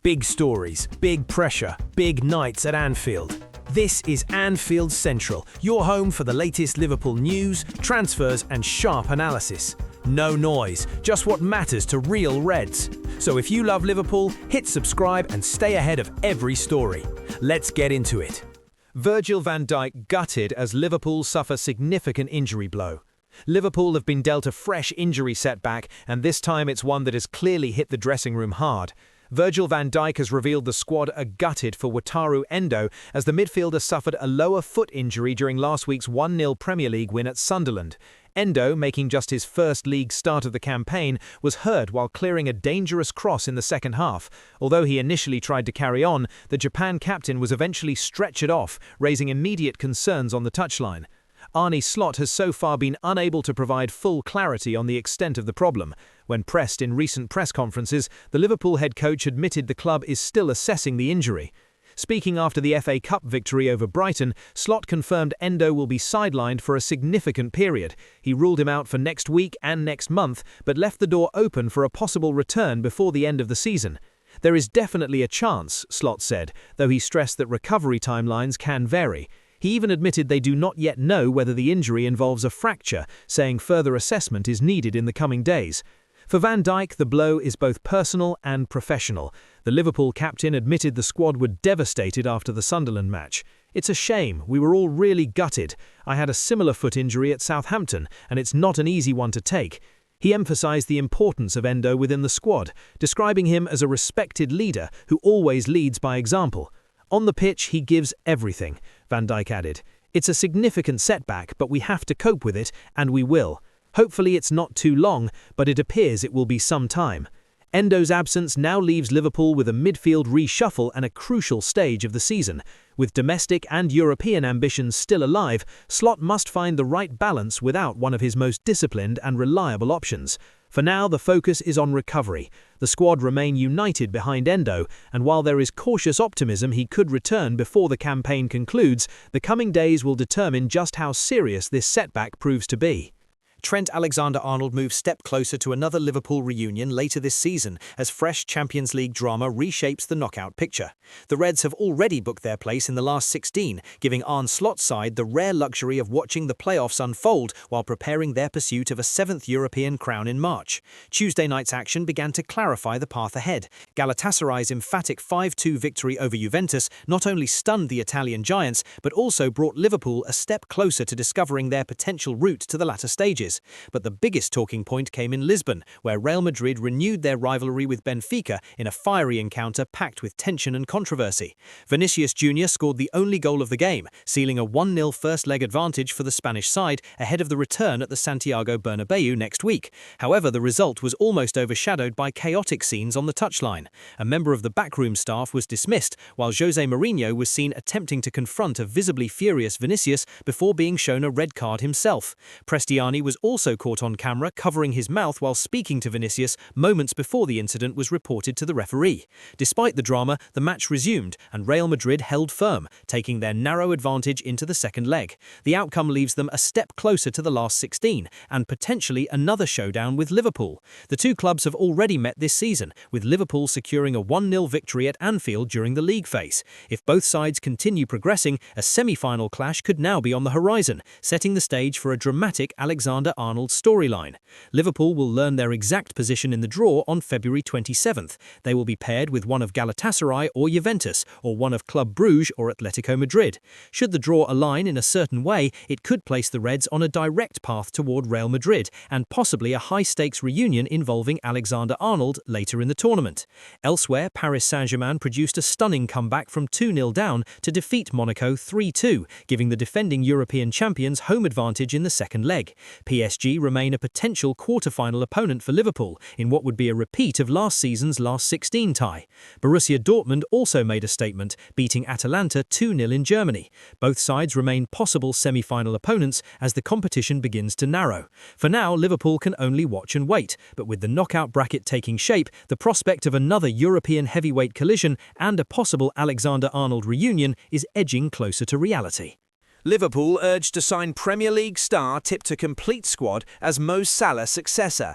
Big stories, big pressure, big nights at Anfield. This is Anfield Central, your home for the latest Liverpool news, transfers and sharp analysis. No noise, just what matters to real Reds. So if you love Liverpool, hit subscribe and stay ahead of every story. Let's get into it. Virgil van Dijk gutted as Liverpool suffer significant injury blow. Liverpool have been dealt a fresh injury setback, and this time it's one that has clearly hit the dressing room hard. Virgil van Dijk has revealed the squad are gutted for Wataru Endo as the midfielder suffered a lower foot injury during last week's 1-0 Premier League win at Sunderland. Endo, making just his first league start of the campaign, was hurt while clearing a dangerous cross in the second half. Although he initially tried to carry on, the Japan captain was eventually stretchered off, raising immediate concerns on the touchline. Arne Slot has so far been unable to provide full clarity on the extent of the problem. When pressed in recent press conferences, the Liverpool head coach admitted the club is still assessing the injury. Speaking after the FA Cup victory over Brighton, Slot confirmed Endo will be sidelined for a significant period. He ruled him out for next week and next month, but left the door open for a possible return before the end of the season. There is definitely a chance, Slot said, though he stressed that recovery timelines can vary. He even admitted they do not yet know whether the injury involves a fracture, saying further assessment is needed in the coming days. For Van Dijk, the blow is both personal and professional. The Liverpool captain admitted the squad were devastated after the Sunderland match. "It's a shame, we were all really gutted. I had a similar foot injury at Southampton, and it's not an easy one to take." He emphasized the importance of Endo within the squad, describing him as a respected leader who always leads by example. "On the pitch, he gives everything," Van Dijk added. "It's a significant setback, but we have to cope with it, and we will. Hopefully it's not too long, but it appears it will be some time." Endo's absence now leaves Liverpool with a midfield reshuffle and a crucial stage of the season. With domestic and European ambitions still alive, Slot must find the right balance without one of his most disciplined and reliable options. For now, the focus is on recovery. The squad remain united behind Endo, and while there is cautious optimism he could return before the campaign concludes, the coming days will determine just how serious this setback proves to be. Trent Alexander-Arnold moves step closer to another Liverpool reunion later this season as fresh Champions League drama reshapes the knockout picture. The Reds have already booked their place in the last 16, giving Arne Slot's side the rare luxury of watching the playoffs unfold while preparing their pursuit of a 7th European crown in March. Tuesday night's action began to clarify the path ahead. Galatasaray's emphatic 5-2 victory over Juventus not only stunned the Italian giants, but also brought Liverpool a step closer to discovering their potential route to the latter stages. But the biggest talking point came in Lisbon, where Real Madrid renewed their rivalry with Benfica in a fiery encounter packed with tension and controversy. Vinicius Jr. scored the only goal of the game, sealing a 1-0 first-leg advantage for the Spanish side ahead of the return at the Santiago Bernabeu next week. However, the result was almost overshadowed by chaotic scenes on the touchline. A member of the backroom staff was dismissed, while Jose Mourinho was seen attempting to confront a visibly furious Vinicius before being shown a red card himself. Prestiani was also caught on camera covering his mouth while speaking to Vinicius moments before the incident was reported to the referee. Despite the drama, the match resumed and Real Madrid held firm, taking their narrow advantage into the second leg. The outcome leaves them a step closer to the last 16 and potentially another showdown with Liverpool. The two clubs have already met this season, with Liverpool securing a 1-0 victory at Anfield during the league phase. If both sides continue progressing, a semi-final clash could now be on the horizon, setting the stage for a dramatic Alexander-Arnold storyline. Liverpool will learn their exact position in the draw on February 27th. They will be paired with one of Galatasaray or Juventus, or one of Club Brugge or Atletico Madrid. Should the draw align in a certain way, it could place the Reds on a direct path toward Real Madrid, and possibly a high-stakes reunion involving Alexander-Arnold later in the tournament. Elsewhere, Paris Saint-Germain produced a stunning comeback from 2-0 down to defeat Monaco 3-2, giving the defending European champions home advantage in the second leg. PSG remain a potential quarter-final opponent for Liverpool in what would be a repeat of last season's last 16 tie. Borussia Dortmund also made a statement, beating Atalanta 2-0 in Germany. Both sides remain possible semi-final opponents as the competition begins to narrow. For now, Liverpool can only watch and wait, but with the knockout bracket taking shape, the prospect of another European heavyweight collision and a possible Alexander-Arnold reunion is edging closer to reality. Liverpool urged to sign Premier League star tipped to complete squad as Mo Salah's successor.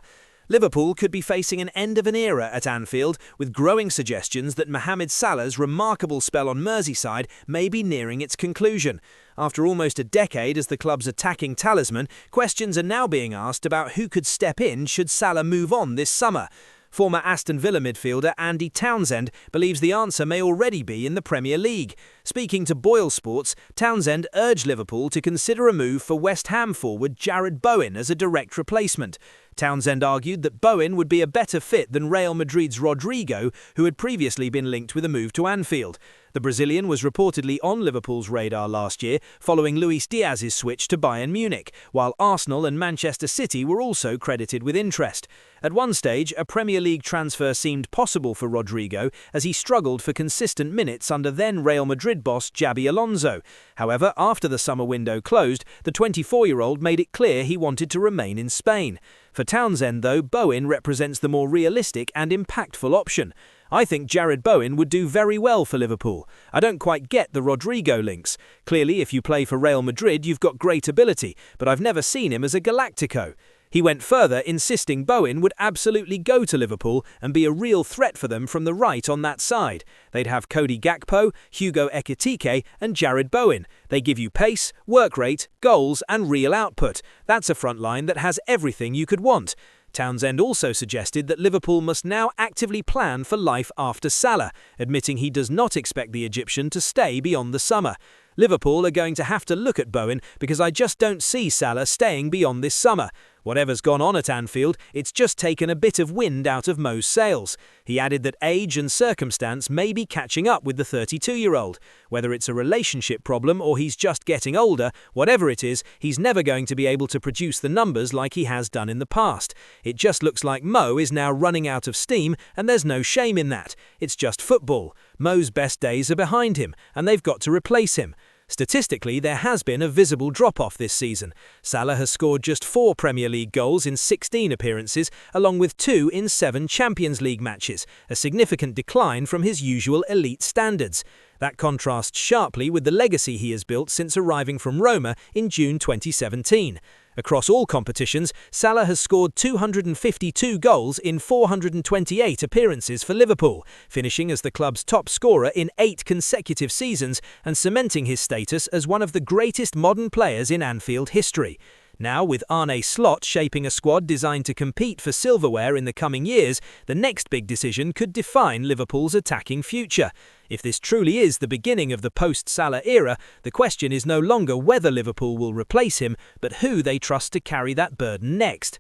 Liverpool could be facing an end of an era at Anfield, with growing suggestions that Mohamed Salah's remarkable spell on Merseyside may be nearing its conclusion. After almost a decade as the club's attacking talisman, questions are now being asked about who could step in should Salah move on this summer. Former Aston Villa midfielder Andy Townsend believes the answer may already be in the Premier League. Speaking to Boyle Sports, Townsend urged Liverpool to consider a move for West Ham forward Jarrod Bowen as a direct replacement. Townsend argued that Bowen would be a better fit than Real Madrid's Rodrigo, who had previously been linked with a move to Anfield. The Brazilian was reportedly on Liverpool's radar last year, following Luis Diaz's switch to Bayern Munich, while Arsenal and Manchester City were also credited with interest. At one stage, a Premier League transfer seemed possible for Rodrigo, as he struggled for consistent minutes under then Real Madrid boss Xabi Alonso. However, after the summer window closed, the 24-year-old made it clear he wanted to remain in Spain. For Townsend, though, Bowen represents the more realistic and impactful option. I think Jarrod Bowen would do very well for Liverpool. I don't quite get the Rodrigo links. Clearly, if you play for Real Madrid, you've got great ability, but I've never seen him as a Galactico. He went further, insisting Bowen would absolutely go to Liverpool and be a real threat for them from the right on that side. They'd have Cody Gakpo, Hugo Ekitike and Jarrod Bowen. They give you pace, work rate, goals and real output. That's a front line that has everything you could want. Townsend also suggested that Liverpool must now actively plan for life after Salah, admitting he does not expect the Egyptian to stay beyond the summer. Liverpool are going to have to look at Bowen because I just don't see Salah staying beyond this summer. Whatever's gone on at Anfield, it's just taken a bit of wind out of Mo's sails. He added that age and circumstance may be catching up with the 32-year-old. Whether it's a relationship problem or he's just getting older, whatever it is, he's never going to be able to produce the numbers like he has done in the past. It just looks like Mo is now running out of steam, and there's no shame in that. It's just football. Mo's best days are behind him, and they've got to replace him. Statistically, there has been a visible drop-off this season. Salah has scored just 4 Premier League goals in 16 appearances, along with 2 in 7 Champions League matches, a significant decline from his usual elite standards. That contrasts sharply with the legacy he has built since arriving from Roma in June 2017. Across all competitions, Salah has scored 252 goals in 428 appearances for Liverpool, finishing as the club's top scorer in 8 consecutive seasons and cementing his status as one of the greatest modern players in Anfield history. Now, with Arne Slot shaping a squad designed to compete for silverware in the coming years, the next big decision could define Liverpool's attacking future. If this truly is the beginning of the post-Salah era, the question is no longer whether Liverpool will replace him, but who they trust to carry that burden next.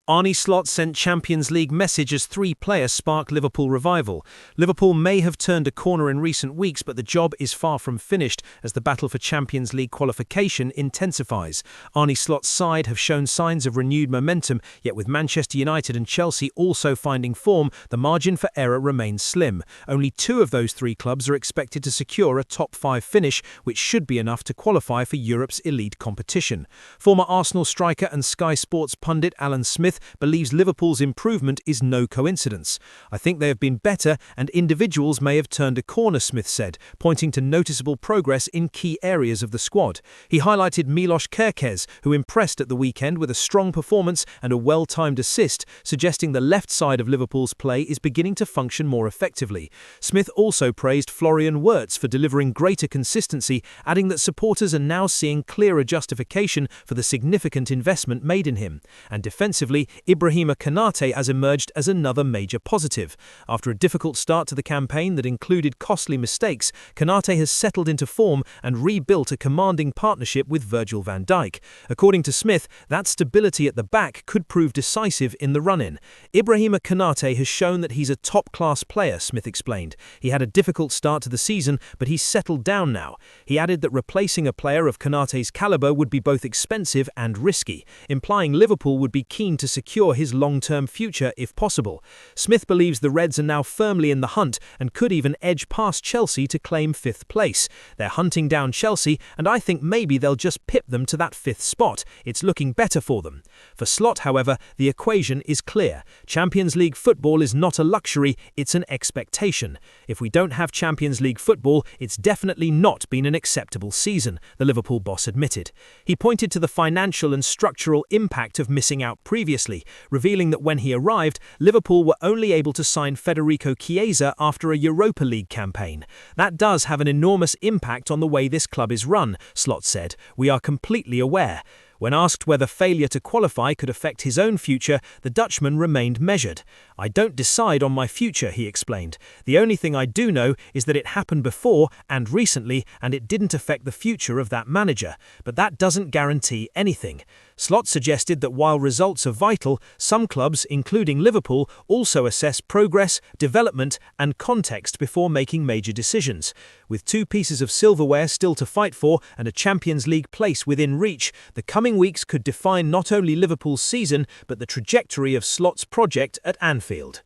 Arne Slot sent Champions League message as 3 players spark Liverpool revival. Liverpool may have turned a corner in recent weeks, but the job is far from finished as the battle for Champions League qualification intensifies. Arne Slot's side have shown signs of renewed momentum, yet with Manchester United and Chelsea also finding form, the margin for error remains slim. Only 2 of those 3 clubs are expected to secure a top 5 finish, which should be enough to qualify for Europe's elite competition. Former Arsenal striker and Sky Sports pundit Alan Smith believes Liverpool's improvement is no coincidence. I think they have been better and individuals may have turned a corner, Smith said, pointing to noticeable progress in key areas of the squad. He highlighted Milos Kerkez, who impressed at the weekend with a strong performance and a well-timed assist, suggesting the left side of Liverpool's play is beginning to function more effectively. Smith also praised Florian Wirtz for delivering greater consistency, adding that supporters are now seeing clearer justification for the significant investment made in him. And defensively, Ibrahima Konate has emerged as another major positive. After a difficult start to the campaign that included costly mistakes, Konate has settled into form and rebuilt a commanding partnership with Virgil van Dijk. According to Smith, that stability at the back could prove decisive in the run-in. Ibrahima Konate has shown that he's a top-class player, Smith explained. He had a difficult start to the season, but he's settled down now. He added that replacing a player of Konate's caliber would be both expensive and risky, implying Liverpool would be keen to secure his long-term future if possible. Smith believes the Reds are now firmly in the hunt and could even edge past Chelsea to claim 5th place. They're hunting down Chelsea, and I think maybe they'll just pip them to that 5th spot. It's looking better for them. For Slot, however, the equation is clear. Champions League football is not a luxury, it's an expectation. If we don't have Champions League football, it's definitely not been an acceptable season, the Liverpool boss admitted. He pointed to the financial and structural impact of missing out previously closely, revealing that when he arrived, Liverpool were only able to sign Federico Chiesa after a Europa League campaign. "That does have an enormous impact on the way this club is run," Slot said. "We are completely aware." When asked whether failure to qualify could affect his own future, the Dutchman remained measured. "I don't decide on my future," he explained. "The only thing I do know is that it happened before and recently, and it didn't affect the future of that manager. But that doesn't guarantee anything." Slot suggested that while results are vital, some clubs, including Liverpool, also assess progress, development, and context before making major decisions. With 2 pieces of silverware still to fight for and a Champions League place within reach, the coming weeks could define not only Liverpool's season but the trajectory of Slot's project at Anfield.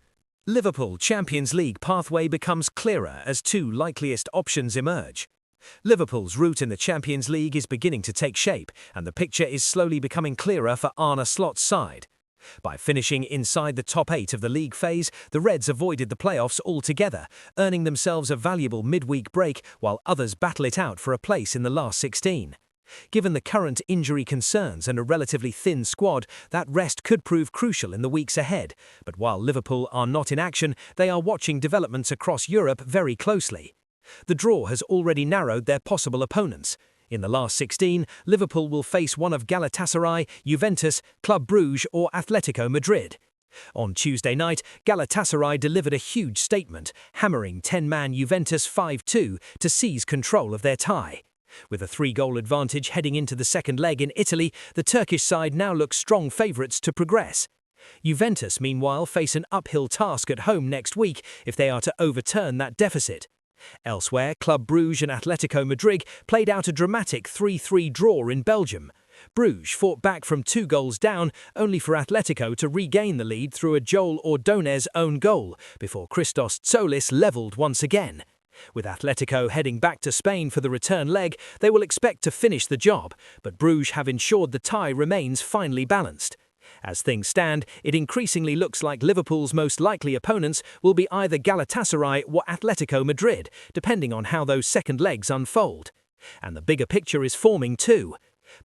Liverpool Champions League pathway becomes clearer as 2 likeliest options emerge. Liverpool's route in the Champions League is beginning to take shape, and the picture is slowly becoming clearer for Arne Slot's side. By finishing inside the top 8 of the league phase, the Reds avoided the playoffs altogether, earning themselves a valuable midweek break while others battle it out for a place in the last 16. Given the current injury concerns and a relatively thin squad, that rest could prove crucial in the weeks ahead. But while Liverpool are not in action, they are watching developments across Europe very closely. The draw has already narrowed their possible opponents. In the last 16, Liverpool will face one of Galatasaray, Juventus, Club Brugge or Atletico Madrid. On Tuesday night, Galatasaray delivered a huge statement, hammering 10-man Juventus 5-2 to seize control of their tie. With a 3-goal advantage heading into the second leg in Italy, the Turkish side now looks strong favourites to progress. Juventus, meanwhile, face an uphill task at home next week if they are to overturn that deficit. Elsewhere, Club Brugge and Atletico Madrid played out a dramatic 3-3 draw in Belgium. Bruges fought back from 2 goals down, only for Atletico to regain the lead through a Joel Ordonez own goal, before Christos Tsolis levelled once again. With Atletico heading back to Spain for the return leg, they will expect to finish the job, but Bruges have ensured the tie remains finely balanced. As things stand, it increasingly looks like Liverpool's most likely opponents will be either Galatasaray or Atletico Madrid, depending on how those second legs unfold. And the bigger picture is forming too.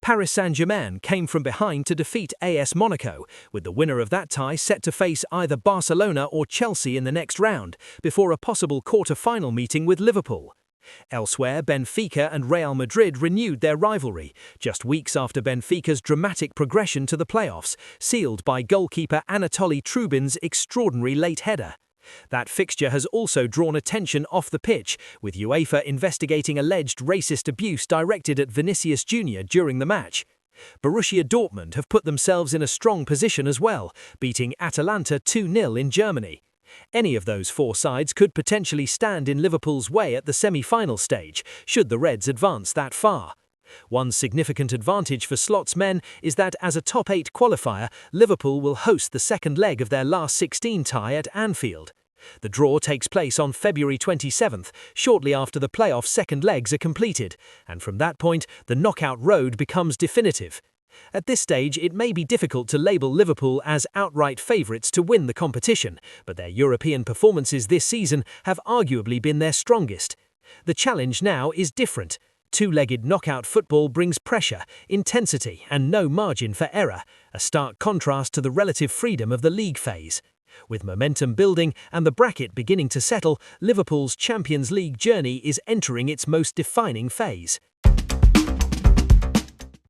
Paris Saint-Germain came from behind to defeat AS Monaco, with the winner of that tie set to face either Barcelona or Chelsea in the next round, before a possible quarter-final meeting with Liverpool. Elsewhere, Benfica and Real Madrid renewed their rivalry, just weeks after Benfica's dramatic progression to the playoffs, sealed by goalkeeper Anatoly Trubin's extraordinary late header. That fixture has also drawn attention off the pitch, with UEFA investigating alleged racist abuse directed at Vinicius Jr. during the match. Borussia Dortmund have put themselves in a strong position as well, beating Atalanta 2-0 in Germany. Any of those 4 sides could potentially stand in Liverpool's way at the semi-final stage, should the Reds advance that far. One significant advantage for Slot's men is that as a top 8 qualifier, Liverpool will host the second leg of their last 16 tie at Anfield. The draw takes place on February 27th, shortly after the playoff second legs are completed, and from that point, the knockout road becomes definitive. At this stage, it may be difficult to label Liverpool as outright favourites to win the competition, but their European performances this season have arguably been their strongest. The challenge now is different. 2-legged knockout football brings pressure, intensity, and no margin for error, a stark contrast to the relative freedom of the league phase. With momentum building and the bracket beginning to settle, Liverpool's Champions League journey is entering its most defining phase.